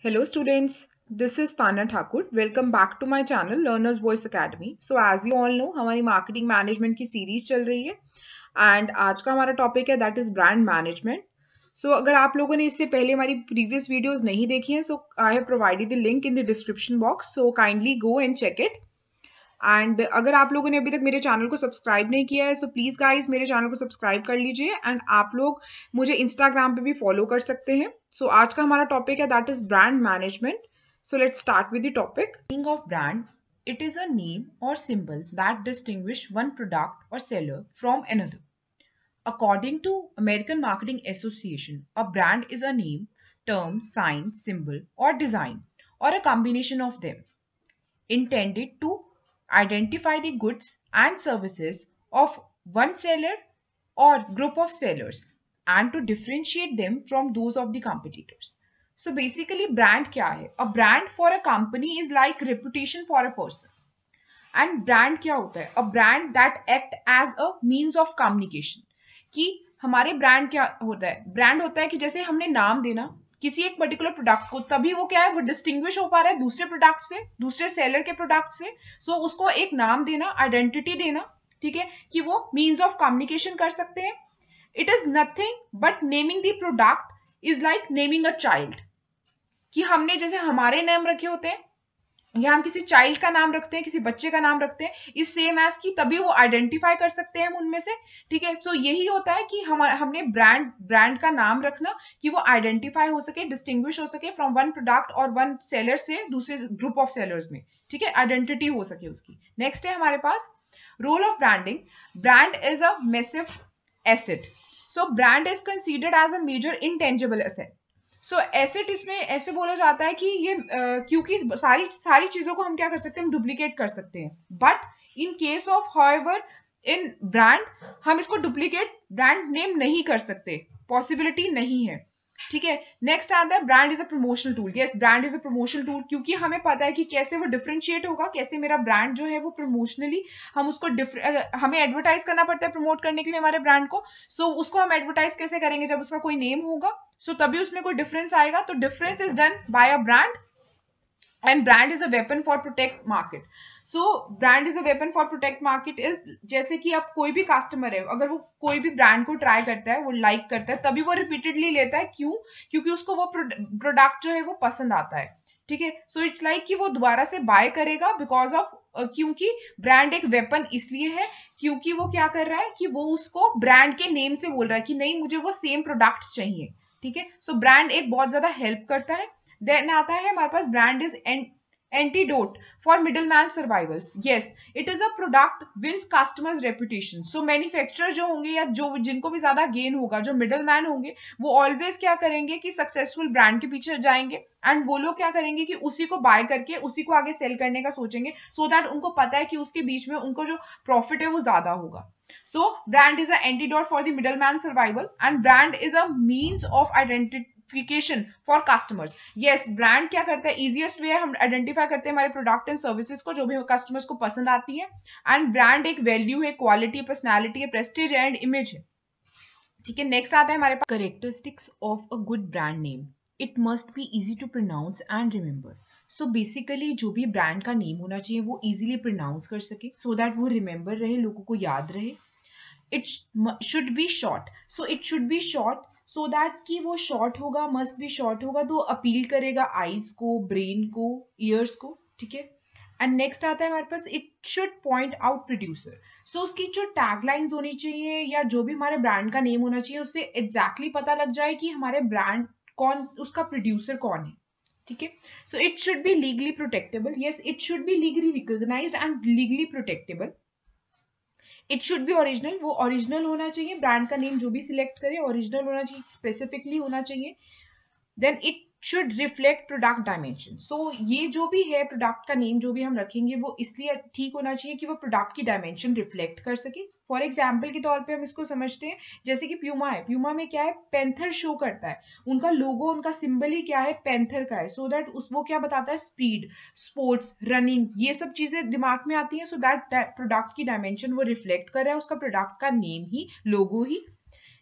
Hello students, this is Tana Thakur. Welcome back to my channel Learners Voice Academy. So as you all know, हमारी marketing management की series चल रही है and आज का हमारा टॉपिक है दैट इज ब्रांड मैनेजमेंट. सो अगर आप लोगों ने इससे पहले हमारी प्रीवियस वीडियोस नहीं देखी हैं, so I have provided the link in the description box, so kindly go and check it. And अगर आप लोगों ने अभी तक मेरे चैनल को सब्सक्राइब नहीं किया है, सो प्लीज़ गाइज मेरे चैनल को सब्सक्राइब कर लीजिए एंड आप लोग मुझे इंस्टाग्राम पे भी फॉलो कर सकते हैं. सो आज का हमारा टॉपिक है that is brand management. So let's start with the topic. Meaning of brand, it is a name or symbol that distinguish one product or seller from another. According to American Marketing Association, a brand is a name, term, sign, symbol, or design, or a combination of them, intended to identify the goods and services of one seller or group of sellers and to differentiate them from those of the competitors. So basically brand क्या है? A brand for a company is like reputation for a person. And brand क्या होता है? A brand that act as a means of communication. कि हमारे brand क्या होता है? ब्रांड होता है कि जैसे हमने नाम देना किसी एक पर्टिकुलर प्रोडक्ट को, तभी वो क्या है, वो डिस्टिंग्विश हो पा रहा है दूसरे प्रोडक्ट से, दूसरे सेलर के प्रोडक्ट से. सो उसको एक नाम देना, आइडेंटिटी देना, ठीक है, कि वो मीन्स ऑफ कम्युनिकेशन कर सकते हैं. It is nothing but naming the product is like naming a child. कि हमने जैसे हमारे नाम रखे होते हैं या हम किसी चाइल्ड का नाम रखते हैं, किसी बच्चे का नाम रखते हैं, इस सेम एज की, तभी वो आइडेंटिफाई कर सकते हैं हम उनमें से. ठीक है, सो यही होता है कि हमने ब्रांड का नाम रखना कि वो आइडेंटिफाई हो सके, डिस्टिंग्विश हो सके फ्रॉम वन प्रोडक्ट और वन सेलर से दूसरे ग्रुप ऑफ सेलर्स में. ठीक है, आइडेंटिटी हो सके उसकी. नेक्स्ट है हमारे पास role of branding. Brand is a massive asset. So brand is considered as a major intangible asset. So asset इसमें ऐसे बोला जाता है कि ये क्योंकि सारी चीजों को हम क्या कर सकते हैं, हम डुप्लीकेट कर सकते हैं. But in case of however in brand हम इसको डुप्लीकेट ब्रांड नेम नहीं कर सकते, पॉसिबिलिटी नहीं है. ठीक है, नेक्स्ट आता है brand is a promotional tool. Yes, brand is a promotional tool, क्योंकि हमें पता है कि कैसे वो डिफरेंशिएट होगा, कैसे मेरा ब्रांड जो है वो प्रमोशनली हम उसको हमें एडवर्टाइज करना पड़ता है प्रमोट करने के लिए हमारे ब्रांड को. सो उसको हम एडवर्टाइज कैसे करेंगे, जब उसका कोई नेम होगा, सो तभी उसमें कोई डिफरेंस आएगा. तो difference is done by a brand and brand is a weapon for protect market. So brand is a weapon for protect market is, जैसे कि अब कोई भी कस्टमर है, अगर वो कोई भी ब्रांड को ट्राई करता है, वो लाइक करता है, तभी वो रिपीटेडली लेता है. क्यों? क्योंकि उसको वो प्रोडक्ट जो है वो पसंद आता है. ठीक है, सो इट्स लाइक कि वो दोबारा से बाय करेगा बिकॉज ऑफ, क्योंकि ब्रांड एक वेपन इसलिए है क्योंकि वो क्या कर रहा है कि वो उसको ब्रांड के नेम से बोल रहा है कि नहीं, मुझे वो सेम प्रोडक्ट चाहिए. ठीक है, सो ब्रांड एक बहुत ज्यादा हेल्प करता है. देन आता है हमारे पास brand is antidote for middle man survivals. Yes, it is a product wins customers reputation. So manufacturer जो होंगे या जो जिनको भी ज्यादा गेन होगा, जो मिडल मैन होंगे, वो ऑलवेज क्या करेंगे कि सक्सेसफुल ब्रांड के पीछे जाएंगे एंड वो लोग क्या करेंगे कि उसी को बाय करके उसी को आगे सेल करने का सोचेंगे, सो दैट उनको पता है कि उसके बीच में उनको जो प्रॉफिट है वो ज्यादा होगा. So brand is an antidote for the middleman survival and brand is a means of identification for customers. Yes, brand क्या करता है, easiest way है, हम आइडेंटिफाई करते हैं हमारे प्रोडक्ट एंड सर्विसेज को जो भी कस्टमर्स को पसंद आती है. एंड ब्रांड एक वैल्यू है, क्वालिटी, पर्सनैलिटी है, प्रेस्टीज एंड इमेज है. ठीक है, नेक्स्ट आता है हमारे पास characteristics of a good brand name. It must be easy to pronounce and remember. So basically जो भी ब्रांड का नेम होना चाहिए वो इजीली प्रोनाउंस कर सके, सो दैट वो रिमेंबर रहे, लोगों को याद रहे. It should B short. So it should B short so that कि वो शॉर्ट होगा, मस्ट बी शॉर्ट होगा, तो अपील करेगा आईज को, ब्रेन को, ईयर्स को. ठीक है, एंड नेक्स्ट आता है हमारे पास it should point out producer. So उसकी जो टैगलाइंस होनी चाहिए या जो भी हमारे ब्रांड का नेम होना चाहिए, उससे एग्जैक्टली पता लग जाए कि हमारे ब्रांड कौन, उसका प्रोड्यूसर कौन है. ठीक है, so it should be legally protectable. Yes, it should be legally recognised and legally protectable. It should be original. वो ओरिजिनल होना चाहिए, ब्रांड का नेम जो भी सिलेक्ट करे ओरिजिनल होना चाहिए, स्पेसिफिकली होना चाहिए. Then it should reflect product dimension. So ये जो भी है प्रोडक्ट का नेम जो भी हम रखेंगे वो इसलिए ठीक होना चाहिए कि वो प्रोडक्ट की डायमेंशन रिफ्लेक्ट कर सके. फॉर एग्जाम्पल के तौर पे हम इसको समझते हैं, जैसे कि प्यूमा है, प्यूमा में क्या है, पैंथर शो करता है, उनका लोगो, उनका सिंबल ही क्या है, पैंथर का है. सो दैट वो क्या बताता है, स्पीड, स्पोर्ट्स, रनिंग, ये सब चीजें दिमाग में आती हैं. सो दैट प्रोडक्ट की डायमेंशन वो रिफ्लेक्ट कर रहा है, उसका प्रोडक्ट का नेम ही, लोगो ही.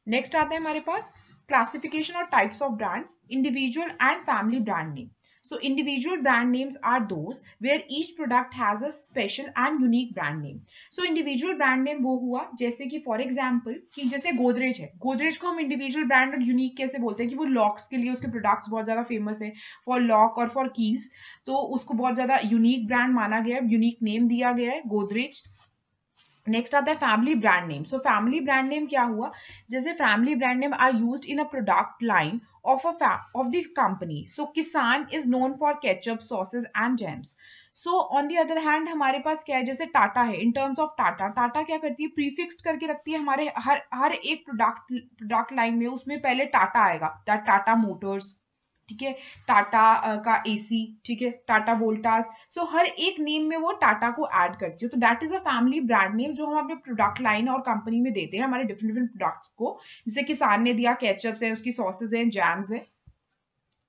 नेक्स्ट आता है हमारे पास क्लासिफिकेशन और types of brands, individual and family brand name. So individual brand names are those where each product has a special and unique brand name. So individual brand name वो हुआ जैसे कि for example कि जैसे गोदरेज है, गोदरेज को हम इंडिविजुअल ब्रांड और यूनिक कैसे बोलते हैं कि वो लॉक्स के लिए उसके प्रोडक्ट्स बहुत ज्यादा फेमस है, फॉर लॉक और फॉर कीज, तो उसको बहुत ज्यादा यूनिक ब्रांड माना गया है, यूनिक नेम दिया गया है गोदरेज। नेक्स्ट आता है family brand name. So family brand name क्या हुआ, जैसे family brand name are used in a product line of the company. So Kissan is known for ketchup, sausage and jams. So on the other hand हमारे पास क्या है, जैसे टाटा है, in terms of Tata, Tata क्या करती है, प्रीफिक्स करके रखती है हमारे हर एक प्रोडक्ट लाइन में, उसमें पहले टाटा आएगा, टाटा मोटर्स, ठीक है, टाटा का एसी, ठीक है, टाटा वोल्टास। सो हर एक नेम में वो टाटा को ऐड करती है, तो that is a family brand name जो हम अपने प्रोडक्ट लाइन और कंपनी में देते हैं हमारे डिफरेंट डिफरेंट प्रोडक्ट्स को। जैसे किसान ने दिया केचप्स है, उसकी सॉसेज है, जैम्स है।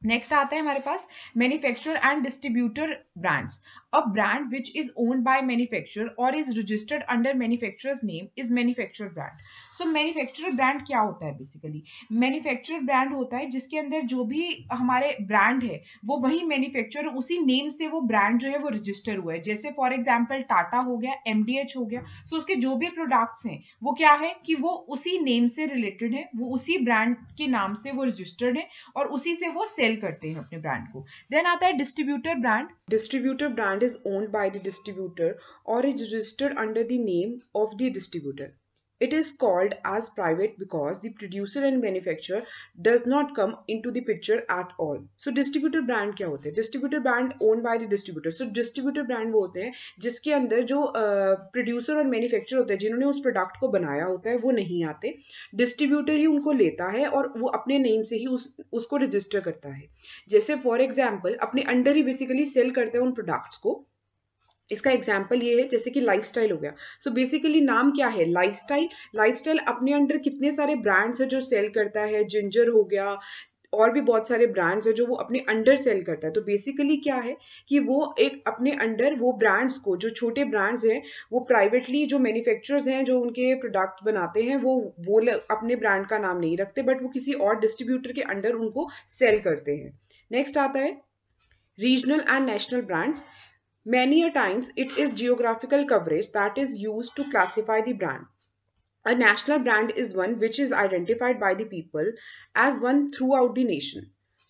नेक्स्ट आता है हमारे पास manufacturer and distributor brands. A brand which is owned by manufacturer और is registered under manufacturers name is manufacturer brand. So manufacturer brand क्या होता है, बेसिकली मैन्युफैक्चरर ब्रांड होता है जिसके अंदर जो भी हमारे ब्रांड है वो वही मैन्युफैक्चरर, उसी नेम से वो ब्रांड जो है वो रजिस्टर हुआ है। जैसे फॉर एग्जाम्पल टाटा हो गया, एमडीएच हो गया, सो उसके जो भी प्रोडक्ट्स हैं वो क्या है कि वो उसी नेम से रिलेटेड है, वो उसी ब्रांड के नाम से वो रजिस्टर्ड है और उसी से वो सेल करते हैं अपने ब्रांड को। देन आता है distributor brand. Distributor brand is owned by the distributor और is registered under the name of the distributor. It is called as private because the producer and manufacturer does not come into the picture at all. So distributor brand क्या होते हैं, distributor brand owned by the distributor. So distributor brand वो होते हैं जिसके अंदर जो producer और मैन्युफैक्चरर होते हैं जिन्होंने उस प्रोडक्ट को बनाया होता है वो नहीं आते, डिस्ट्रीब्यूटर ही उनको लेता है और वो अपने नेम से ही उसको रजिस्टर करता है। जैसे फॉर एग्जाम्पल अपने अंडर ही बेसिकली सेल करते हैं उन प्रोडक्ट्स को। इसका एग्जाम्पल ये है जैसे कि लाइफस्टाइल हो गया। सो बेसिकली नाम क्या है, लाइफस्टाइल। लाइफस्टाइल अपने अंडर कितने सारे ब्रांड्स है जो सेल करता है, जिंजर हो गया, और भी बहुत सारे ब्रांड्स है जो वो अपने अंडर सेल करता है। तो बेसिकली क्या है कि वो एक अपने अंडर वो ब्रांड्स को, जो छोटे ब्रांड्स हैं वो प्राइवेटली जो मैन्युफैक्चरर्स हैं जो उनके प्रोडक्ट बनाते हैं वो अपने ब्रांड का नाम नहीं रखते, बट वो किसी और डिस्ट्रीब्यूटर के अंडर उनको सेल करते हैं। नेक्स्ट आता है regional and national brands. Many a times it is geographical coverage that is used to classify the brand. A national brand is one which is identified by the people as one throughout the nation.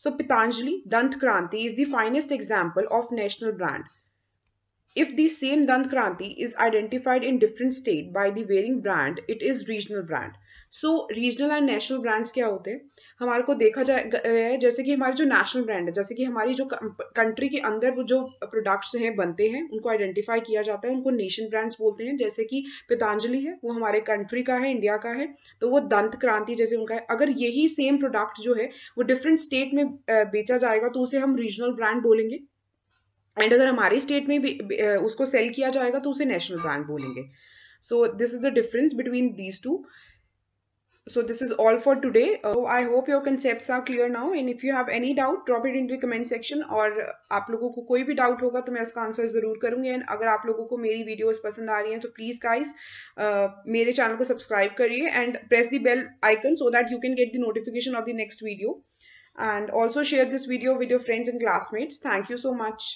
So Patanjali Dant Kranti is the finest example of national brand. If the same Dant Kranti is identified in different state by the varying brand, it is regional brand. So regional and national brands क्या होते हैं, हमारे को देखा जाए जैसे कि हमारे जो नेशनल ब्रांड है, जैसे कि हमारी जो कंट्री के अंदर वो जो प्रोडक्ट्स हैं बनते हैं उनको आइडेंटिफाई किया जाता है, उनको नेशन ब्रांड्स बोलते हैं। जैसे कि पतंजलि है वो हमारे कंट्री का है, इंडिया का है, तो वो दंत क्रांति जैसे उनका है। अगर यही सेम प्रोडक्ट जो है वो डिफरेंट स्टेट में बेचा जाएगा तो उसे हम रीजनल ब्रांड बोलेंगे, एंड अगर हमारे स्टेट में भी उसको सेल किया जाएगा तो उसे नेशनल ब्रांड बोलेंगे। So this is the difference between these two. So this is all for today. I hope your concepts are clear now, and if you have any doubt drop it into the comment section. और आप लोगों को कोई भी doubt होगा तो मैं उसका आंसर ज़रूर करूँगी। एंड अगर आप लोगों को मेरी वीडियोस पसंद आ रही हैं तो प्लीज़ गाइस मेरे चैनल को सब्सक्राइब करिए and press the bell icon so that you can get the notification of the next video, and also share this video with your friends and classmates. Thank you so much.